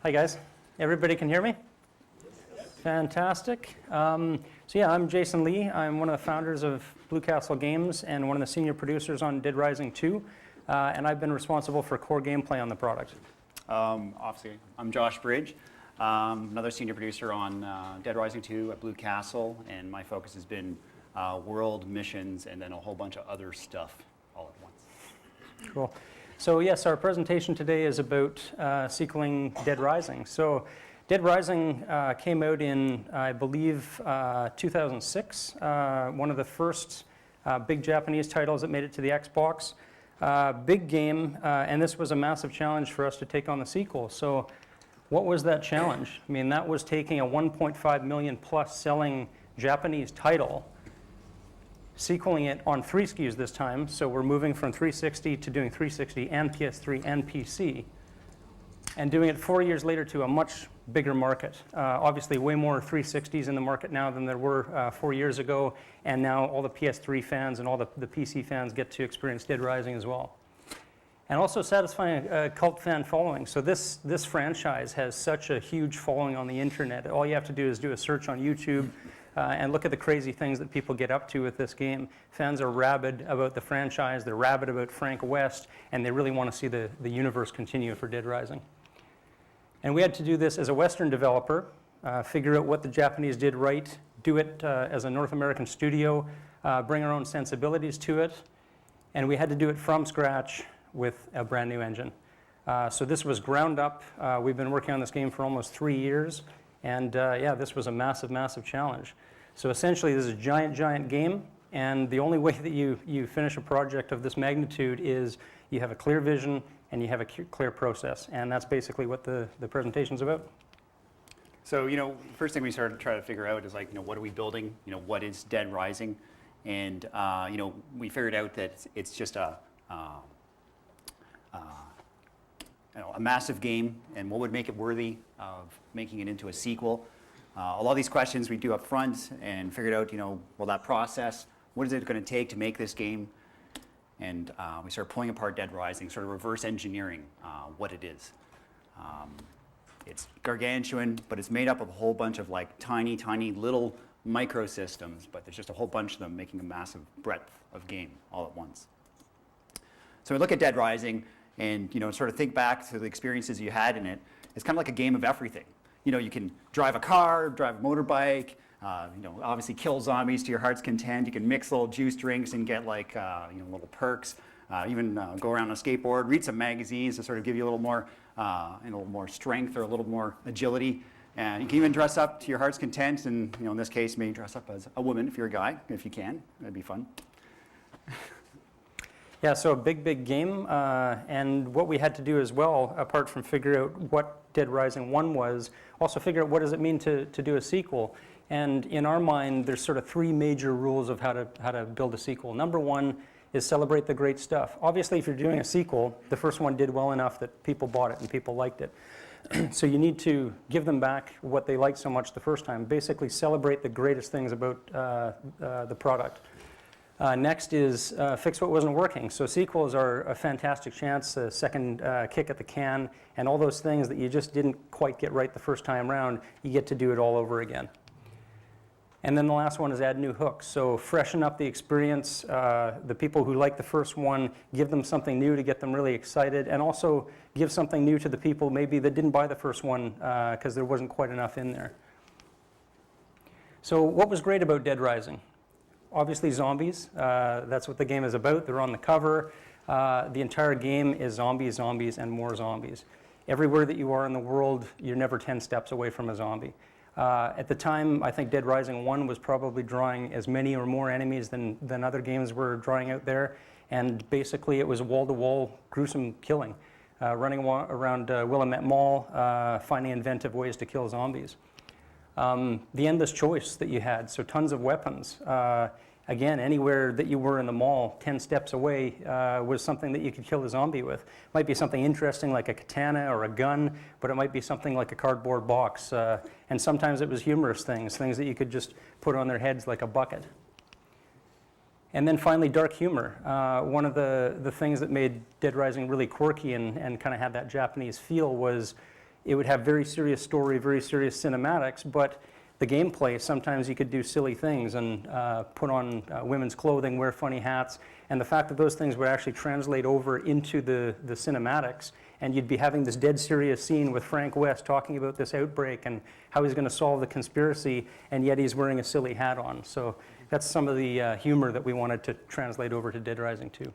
Hi guys, everybody can hear me? Yes. Fantastic. So yeah, I'm Jason Lee. I'm one of the founders of Blue Castle Games and one of the senior producers on Dead Rising 2. And I've been responsible for core gameplay on the product. Obviously, I'm Josh Bridge, another senior producer on Dead Rising 2 at Blue Castle, and my focus has been world missions and then a whole bunch of other stuff all at once. Cool. So yes, our presentation today is about sequeling Dead Rising. So Dead Rising came out in, I believe, 2006, one of the first big Japanese titles that made it to the Xbox. Big game, and this was a massive challenge for us to take on the sequel. So what was that challenge? I mean, that was taking a 1.5 million plus selling Japanese title, sequeling it on 3 SKUs this time, so we're moving from 360 to doing 360 and PS3 and PC, and doing it 4 years later to a much bigger market. Obviously, way more 360s in the market now than there were 4 years ago, and now all the PS3 fans and all the PC fans get to experience Dead Rising as well. And also satisfying a cult fan following. So this franchise has such a huge following on the internet. All you have to do is do a search on YouTube, and look at the crazy things that people get up to with this game. Fans are rabid about the franchise, they're rabid about Frank West, and they really want to see the universe continue for Dead Rising. And we had to do this as a Western developer, figure out what the Japanese did right, do it as a North American studio, bring our own sensibilities to it, and we had to do it from scratch with a brand new engine. So this was ground up. We've been working on this game for almost 3 years, and yeah, this was a massive, massive challenge. So essentially, this is a giant, giant game, and the only way that you finish a project of this magnitude is you have a clear vision and you have a clear process, and that's basically what the presentation's about. So, first thing we started to try to figure out is what are we building? What is Dead Rising? And, we figured out that it's just a massive game, and what would make it worthy of making it into a sequel. A lot of these questions we do up front and figured out, well, that process, what is it going to take to make this game? And we started pulling apart Dead Rising, sort of reverse engineering what it is. It's gargantuan, but it's made up of a whole bunch of tiny, tiny little microsystems, but there's just a whole bunch of them making a massive breadth of game all at once. So we look at Dead Rising and sort of think back to the experiences you had in it. It's kind of like a game of everything. You can drive a car, drive a motorbike, obviously kill zombies to your heart's content. You can mix little juice drinks and get little perks. Even go around on a skateboard, read some magazines to sort of give you a little more strength or a little more agility. And you can even dress up to your heart's content. And in this case, maybe dress up as a woman if you're a guy, if you can. That'd be fun. Yeah, so a big, big game, and what we had to do as well, apart from figure out what Dead Rising 1 was, also figure out what does it mean to do a sequel. And in our mind, there's sort of 3 major rules of how to build a sequel. Number 1 is celebrate the great stuff. Obviously, if you're doing a sequel, the first one did well enough that people bought it and people liked it. So you need to give them back what they liked so much the first time. Basically, celebrate the greatest things about the product. Next is fix what wasn't working. So sequels are a fantastic chance, a second kick at the can, and all those things that you just didn't quite get right the first time around, you get to do it all over again. And then the last one is add new hooks. So freshen up the experience. The people who like the first one, give them something new to get them really excited, and also give something new to the people maybe that didn't buy the first one because there wasn't quite enough in there. So what was great about Dead Rising? Obviously zombies, that's what the game is about. They're on the cover. The entire game is zombies, zombies, and more zombies. Everywhere that you are in the world, you're never 10 steps away from a zombie. At the time, I think Dead Rising 1 was probably drawing as many or more enemies than other games were drawing out there. And basically, it was wall-to-wall gruesome killing, running around Willamette Mall, finding inventive ways to kill zombies. The endless choice that you had, so tons of weapons. Again, anywhere that you were in the mall, 10 steps away was something that you could kill a zombie with. Might be something interesting like a katana or a gun, but it might be something like a cardboard box. And sometimes it was humorous things that you could just put on their heads like a bucket. And then finally, dark humor. One of the things that made Dead Rising really quirky and kind of had that Japanese feel was it would have very serious story, very serious cinematics, but the gameplay, sometimes you could do silly things and put on women's clothing, wear funny hats, and the fact that those things would actually translate over into the cinematics, and you'd be having this dead serious scene with Frank West talking about this outbreak and how he's going to solve the conspiracy, and yet he's wearing a silly hat on. So that's some of the humor that we wanted to translate over to Dead Rising 2.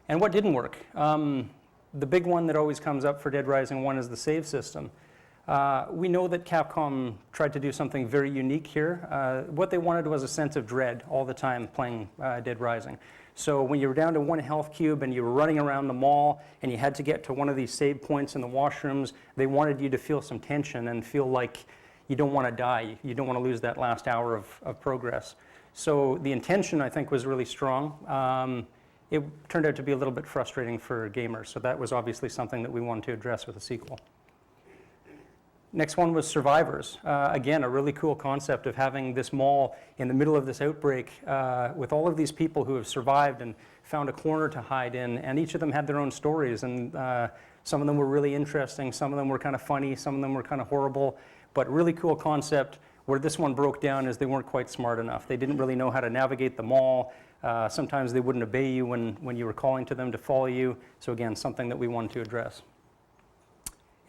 And what didn't work? The big one that always comes up for Dead Rising 1 is the save system. We know that Capcom tried to do something very unique here. What they wanted was a sense of dread all the time playing Dead Rising. So when you were down to 1 health cube and you were running around the mall and you had to get to one of these save points in the washrooms, they wanted you to feel some tension and feel like you don't want to die. You don't want to lose that last hour of progress. So the intention, I think, was really strong. It turned out to be a little bit frustrating for gamers, so that was obviously something that we wanted to address with a sequel. Next one was Survivors. Again, a really cool concept of having this mall in the middle of this outbreak with all of these people who have survived and found a corner to hide in, and each of them had their own stories, and some of them were really interesting, some of them were kind of funny, some of them were kind of horrible, but really cool concept. Where this one broke down is they weren't quite smart enough. They didn't really know how to navigate the mall. Sometimes they wouldn't obey you when you were calling to them to follow you. So again, something that we wanted to address.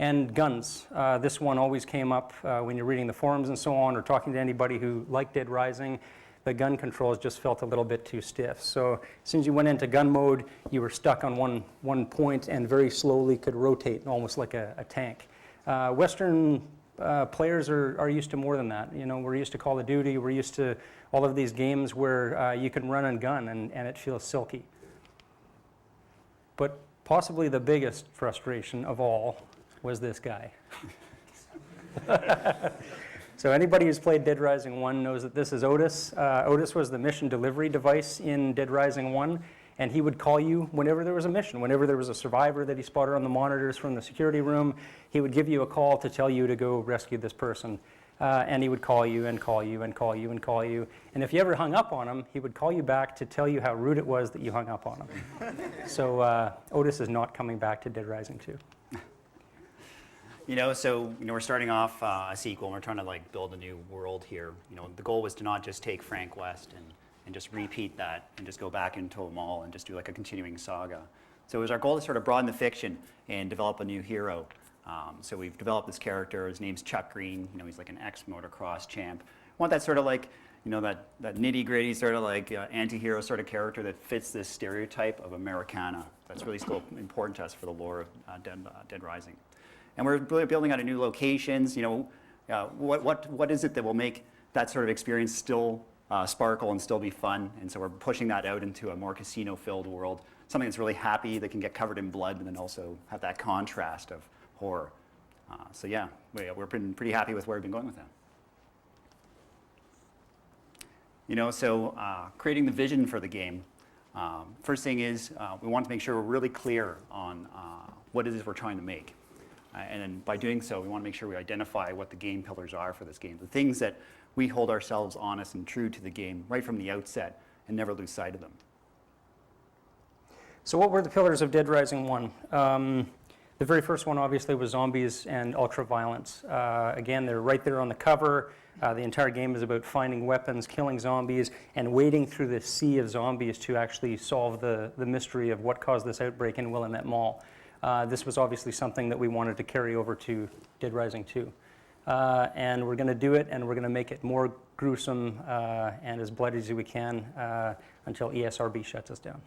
And guns. This one always came up when you're reading the forums and so on, or talking to anybody who liked Dead Rising. The gun controls just felt a little bit too stiff. So as soon as you went into gun mode, you were stuck on one point and very slowly could rotate, almost like a tank. Western players are used to more than that. You know, we're used to Call of Duty, we're used to all of these games where you can run and gun and it feels silky. But possibly the biggest frustration of all was this guy. So anybody who's played Dead Rising 1 knows that this is Otis. Otis was the mission delivery device in Dead Rising 1, and he would call you whenever there was a mission. Whenever there was a survivor that he spotted on the monitors from the security room, he would give you a call to tell you to go rescue this person. And he would call you and call you and call you and call you. And if you ever hung up on him, he would call you back to tell you how rude it was that you hung up on him. So Otis is not coming back to Dead Rising 2. We're starting off a sequel, and we're trying to build a new world here. The goal was to not just take Frank West and just repeat that and just go back into a mall and just do a continuing saga. So it was our goal to sort of broaden the fiction and develop a new hero. So we've developed this character. His name's Chuck Green. He's like an ex-motocross champ. I want that sort of that nitty-gritty sort of anti-hero sort of character that fits this stereotype of Americana. That's really still important to us for the lore of Dead Rising. And we're really building out a new locations. What is it that will make that sort of experience still sparkle and still be fun? And so we're pushing that out into a more casino-filled world, something that's really happy, that can get covered in blood, and then also have that contrast of horror. We've been pretty happy with where we've been going with that. Creating the vision for the game. First thing is we want to make sure we're really clear on what it is we're trying to make. And then by doing so, we want to make sure we identify what the game pillars are for this game, the things that we hold ourselves honest and true to the game right from the outset and never lose sight of them. So what were the pillars of Dead Rising 1? The very first one obviously was zombies and ultra-violence. Again, they're right there on the cover. The entire game is about finding weapons, killing zombies, and wading through the sea of zombies to actually solve the mystery of what caused this outbreak in Willamette Mall. This was obviously something that we wanted to carry over to Dead Rising 2. And we're going to do it, and we're going to make it more gruesome and as bloody as we can until ESRB shuts us down.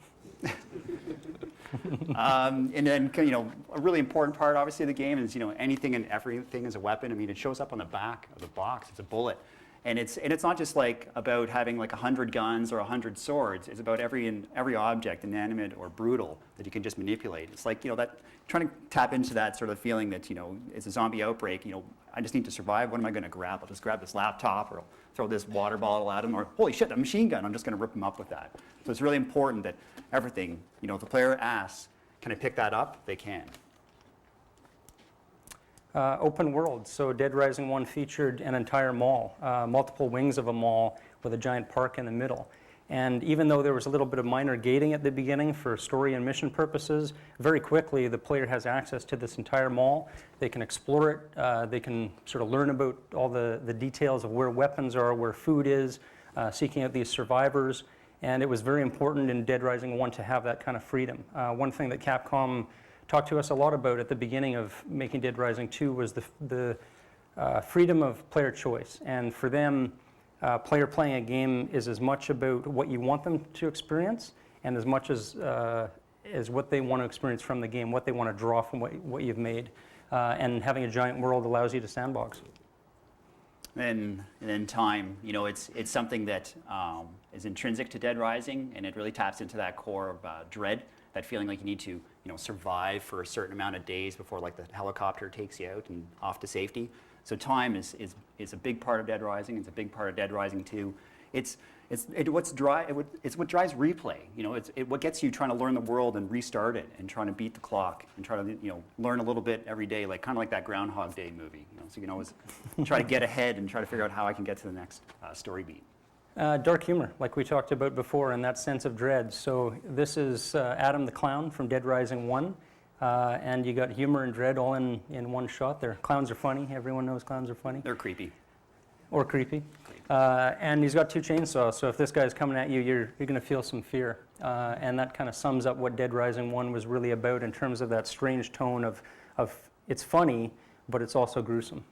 And then, a really important part, obviously, of the game is, anything and everything is a weapon. I mean, it shows up on the back of the box. It's a bullet. And it's not just about having 100 guns or 100 swords. It's about every object, inanimate or brutal, that you can just manipulate. It's that trying to tap into that sort of feeling that it's a zombie outbreak. I just need to survive. What am I going to grab? I'll just grab this laptop, or I'll throw this water bottle at him, or holy shit, a machine gun. I'm just going to rip him up with that. So it's really important that everything, if the player asks, can I pick that up? They can. Open world. So Dead Rising 1 featured an entire mall, multiple wings of a mall with a giant park in the middle. And even though there was a little bit of minor gating at the beginning for story and mission purposes, very quickly the player has access to this entire mall. They can explore it. They can sort of learn about all the details of where weapons are, where food is, seeking out these survivors. And it was very important in Dead Rising 1 to have that kind of freedom. One thing that Capcom talked to us a lot about at the beginning of making Dead Rising 2 was the freedom of player choice. And for them, player playing a game is as much about what you want them to experience and as much as what they want to experience from the game, what they want to draw from what you've made. And having a giant world allows you to sandbox. And then time, you know, it's something that is intrinsic to Dead Rising, and it really taps into that core of dread, that feeling like you need to, survive for a certain amount of days before like the helicopter takes you out and off to safety. So time is a big part of Dead Rising. It's a big part of Dead Rising 2. It's what drives replay. It's what gets you trying to learn the world and restart it and trying to beat the clock and try to learn a little bit every day, like kind of like that Groundhog Day movie. So you can always try to get ahead and try to figure out how I can get to the next story beat. Dark humor, like we talked about before, and that sense of dread. So this is Adam the Clown from Dead Rising 1. And you got humor and dread all in one shot there. Clowns are funny. Everyone knows clowns are funny. They're creepy. Or creepy. And he's got 2 chainsaws, so if this guy's coming at you, you're going to feel some fear. And that kind of sums up what Dead Rising 1 was really about in terms of that strange tone of it's funny, but it's also gruesome.